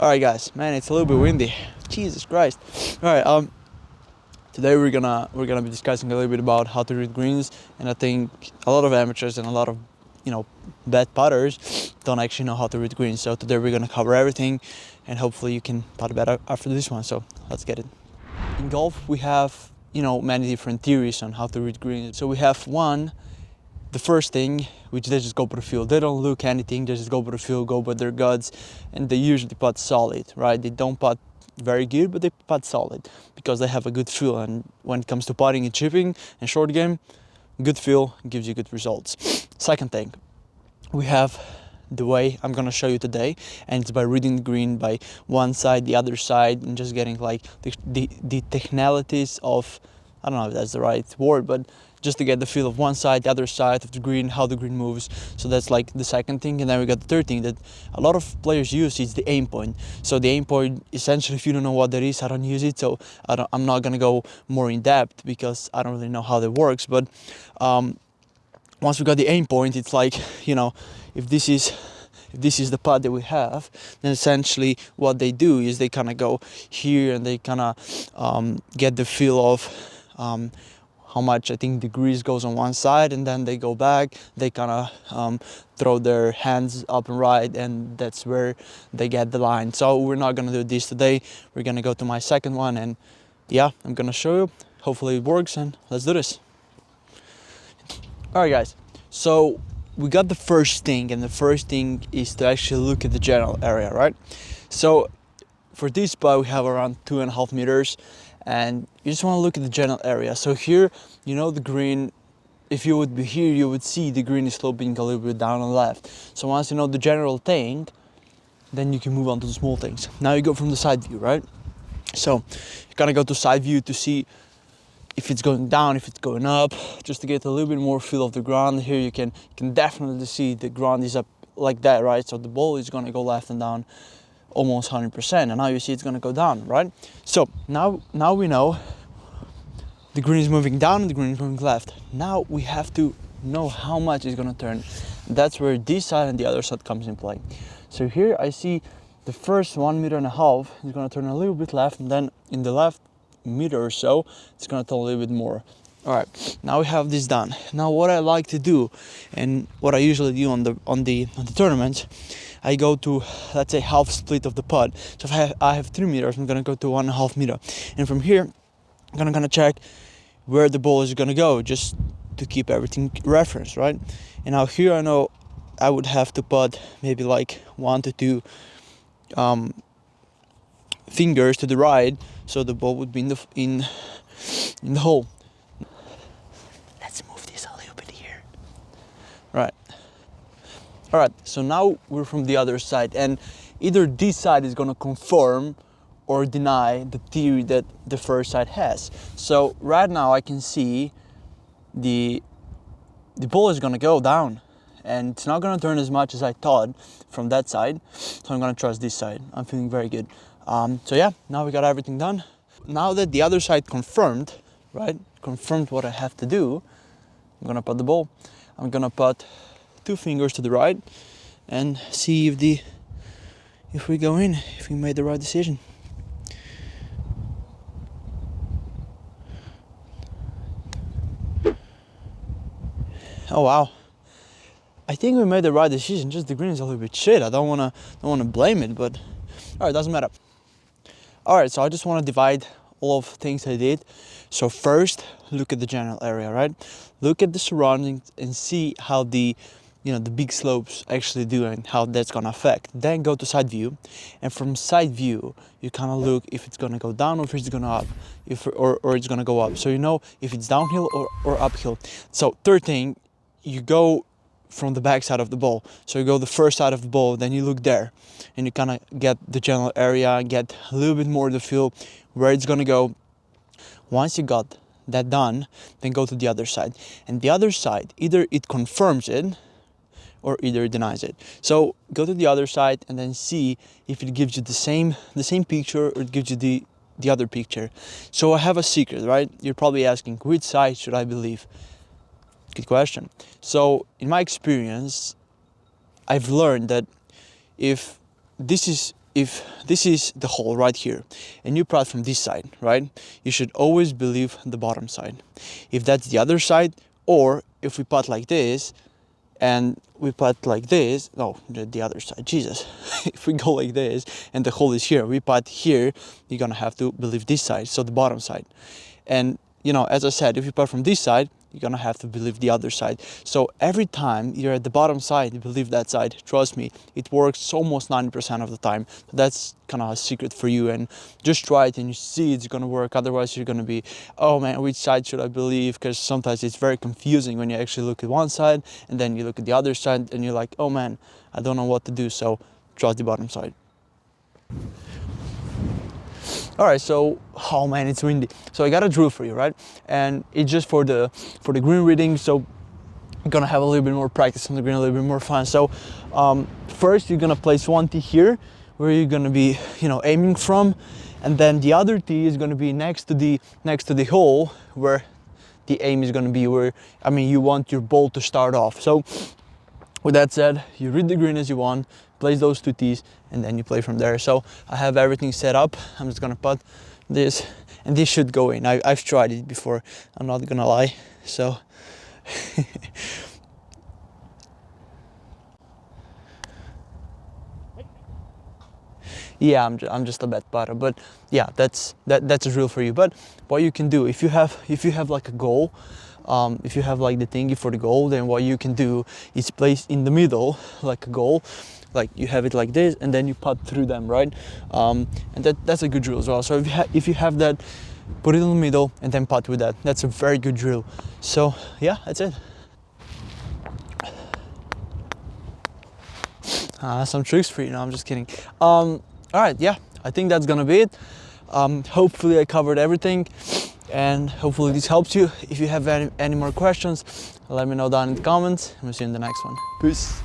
All right, guys, man, it's a little bit windy. Jesus Christ. All right, today we're gonna be discussing a little bit about how to read greens, and I think a lot of amateurs and a lot of bad putters don't actually know how to read greens. So today we're gonna cover everything, and hopefully you can putt better after this one. So let's get it. In golf, we have many different theories on how to read greens. So we have the first thing, which they just go for the field. They don't look anything, they just go for the field, go by their guts, and they usually putt solid, right? They don't putt very good, but they putt solid because they have a good feel. And when it comes to putting and chipping and short game, good feel gives you good results. Second thing, we have the way I'm gonna show you today, and it's by reading the green by one side, the other side, and just getting like the technicalities of, I don't know if that's the right word, but just to get the feel of one side, the other side of the green, how the green moves. So that's like the second thing. And then we got the third thing that a lot of players use is the aim point. So the aim point, essentially, if you don't know what that is, I don't use it. So I'm not gonna go more in depth because I don't really know how that works. But once we got the aim point, it's like, if this is the putt that we have, then essentially what they do is they kind of go here and they kind of get the feel of how much, I think, degrees goes on one side, and then they go back, they kind of throw their hands up and right, and that's where they get the line. So we're not gonna do this today. We're gonna go to my second one, and yeah, I'm gonna show you. Hopefully it works, and let's do this. All right, guys, so we got the first thing, and the first thing is to actually look at the general area, right? So for this putt, we have around 2.5 meters, and you just want to look at the general area. So here, the green, if you would be here, you would see the green is sloping a little bit down and left. So once you know the general thing, then you can move on to the small things. Now you go from the side view, right? So you kind of go to side view to see if it's going down, if it's going up, just to get a little bit more feel of the ground. Here you can definitely see the ground is up like that, right? So the ball is going to go left and down almost 100%, and now you see it's going to go down, right? So now we know the green is moving down and the green is moving left. Now we have to know how much it's going to turn. That's where this side and the other side comes in play. So here I see the first 1.5 meters is going to turn a little bit left, and then in the left meter or so it's going to turn a little bit more. All right, now we have this done. Now what I like to do, and what I usually do on the tournaments, I go to, let's say, half split of the putt. So if I have 3 meters, I'm gonna go to 1.5 meter, and from here I'm gonna check where the ball is gonna go, just to keep everything reference, right? And now here I know I would have to putt maybe like 1 to 2 fingers to the right, so the ball would be in the hole. Let's move this a little bit here. Right. All right, so now we're from the other side, and either this side is gonna confirm or deny the theory that the first side has. So right now I can see the ball is gonna go down, and it's not gonna turn as much as I thought from that side. So I'm gonna trust this side. I'm feeling very good. So yeah, now we got everything done. Now that the other side confirmed what I have to do, I'm gonna putt the ball. I'm gonna putt 2 fingers to the right and see if we go in, if we made the right decision. Oh wow, I think we made the right decision. Just the green is a little bit shit. I don't wanna blame it, but all right, doesn't matter. All right, so I just want to divide all of things I did. So first, look at the general area, right? Look at the surroundings and see how the big slopes actually do and how that's gonna affect. Then go to side view, and from side view you kind of look if it's gonna go down or if it's gonna up, or it's gonna go up. So if it's downhill or uphill. So third thing, you go from the back side of the ball. So you go the first side of the ball, then you look there, and you kind of get the general area, get a little bit more the feel where it's gonna go. Once you got that done, then go to the other side, and the other side, either it confirms it or either it denies it. So go to the other side and then see if it gives you the same picture or it gives you the other picture. So I have a secret, right? You're probably asking, which side should I believe? Good question. So in my experience, I've learned that if this is if this is the hole right here and you putt from this side, right, you should always believe the bottom side. If that's the other side, or if we putt like this and we putt like this, no, the other side, Jesus. If we go like this and the hole is here, we putt here, you're gonna have to believe this side, so the bottom side. And you know, as I said, if you putt from this side, you're gonna have to believe the other side. So every time you're at the bottom side, you believe that side. Trust me, it works almost 90% of the time. That's kind of a secret for you, and just try it and you see it's gonna work. Otherwise you're gonna be, oh man, which side should I believe? Because sometimes it's very confusing when you actually look at one side and then you look at the other side and you're like, oh man, I don't know what to do. So trust the bottom side. All right, so, oh man, it's windy. So I got a drill for you, right? And it's just for the green reading, so you're gonna have a little bit more practice on the green, a little bit more fun. So first you're gonna place one tee here where you're gonna be, you know, aiming from, and then the other tee is gonna be next to the hole where the aim is gonna be, where, I mean, you want your ball to start off. So with that said, you read the green as you want, place those two tees, and then you play from there. So I have everything set up. I'm just gonna putt this, and this should go in. I've tried it before, I'm not gonna lie. So yeah, I'm just a bad putter, but yeah, that's a drill for you. But what you can do, if you have like a goal, if you have like the thingy for the goal, then what you can do is place in the middle like a goal, like you have it like this, and then you putt through them, right? And that's a good drill as well. So if you have that, put it in the middle and then putt with that. That's a very good drill. So yeah, that's it. Some tricks for you. No, I'm just kidding. All right, yeah, I think that's gonna be it. Hopefully I covered everything, and hopefully this helps you. If you have any more questions, let me know down in the comments, and we'll see you in the next one. Peace.